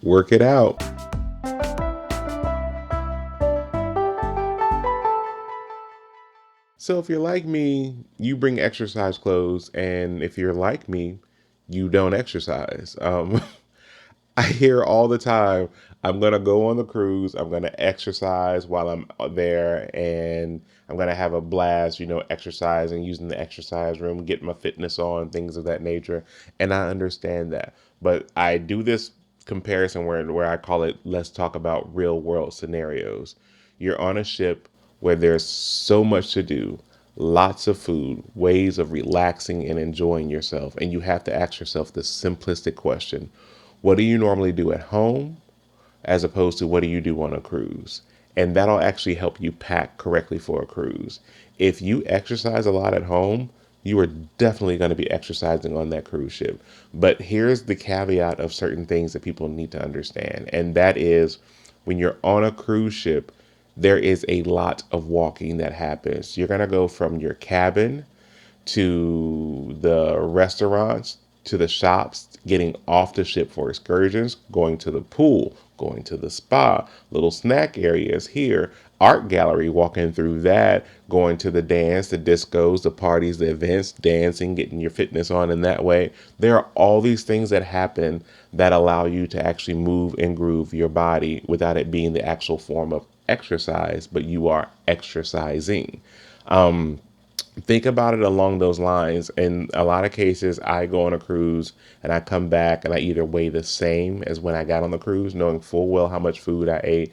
Work it out. So if you're like me, you bring exercise clothes, and if you're like me, you don't exercise. I hear all the time, I'm gonna go on the cruise, I'm gonna exercise while I'm there, and I'm gonna have a blast, exercising, using the exercise room, getting my fitness on, things of that nature. And I understand that. But I do this comparison where I call it, let's talk about real world scenarios. You're on a ship where there's so much to do, lots of food, ways of relaxing and enjoying yourself. And you have to ask yourself this simplistic question: what do you normally do at home as opposed to what do you do on a cruise? And that'll actually help you pack correctly for a cruise. If you exercise a lot at home, you are definitely going to be exercising on that cruise ship. But here's the caveat of certain things that people need to understand. And that is, when you're on a cruise ship, there is a lot of walking that happens. You're going to go from your cabin to the restaurants, to the shops, getting off the ship for excursions, going to the pool, going to the spa, little snack areas here, art gallery, walking through that, going to the dance, the discos, the parties, the events, dancing, getting your fitness on in that way. There are all these things that happen that allow you to actually move and groove your body without it being the actual form of exercise, but you are exercising. Think about it along those lines. In a lot of cases, I go on a cruise and I come back and I either weigh the same as when I got on the cruise, knowing full well how much food I ate.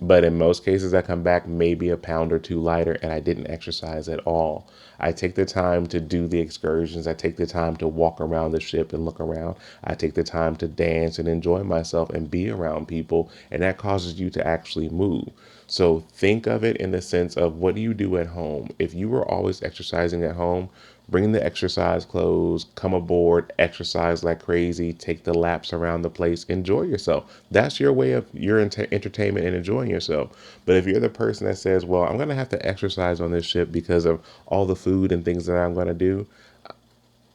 But in most cases, I come back maybe a pound or two lighter, and I didn't exercise at all. I take the time to do the excursions. I take the time to walk around the ship and look around. I take the time to dance and enjoy myself and be around people, and that causes you to actually move. So think of it in the sense of, what do you do at home? If you were always exercising at home, bring the exercise clothes, come aboard, exercise like crazy, take the laps around the place, enjoy yourself. That's your way of your entertainment and enjoying yourself. But if you're the person that says, well, I'm going to have to exercise on this ship because of all the food and things that I'm going to do,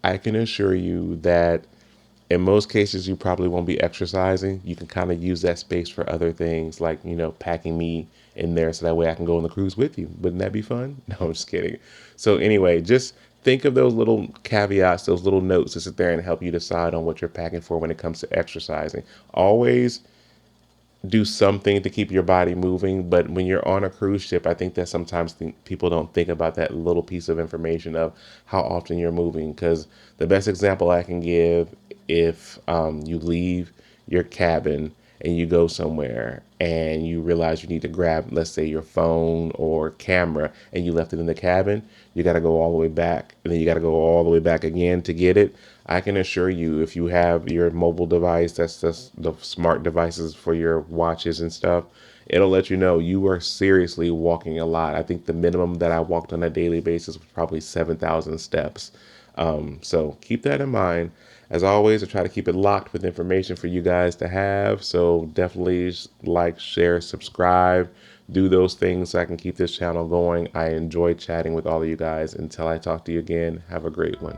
I can assure you that in most cases, you probably won't be exercising. You can kind of use that space for other things, like, packing me in there so that way I can go on the cruise with you. Wouldn't that be fun? No, I'm just kidding. So, anyway, just think of those little caveats, those little notes to sit there and help you decide on what you're packing for when it comes to exercising. Always do something to keep your body moving. But when you're on a cruise ship, I think that sometimes people don't think about that little piece of information of how often you're moving. Because the best example I can give, if you leave your cabin and you go somewhere and you realize you need to grab, let's say, your phone or camera, and you left it in the cabin, you got to go all the way back, and then you got to go all the way back again to get it. I can assure you, if you have your mobile device, that's just the smart devices for your watches and stuff, it'll let you know you are seriously walking a lot. I think the minimum that I walked on a daily basis was probably 7,000 steps. So keep that in mind. As always, I try to keep it locked with information for you guys to have. So definitely like, share, subscribe, do those things so I can keep this channel going. I enjoy chatting with all of you guys. Until I talk to you again, have a great one.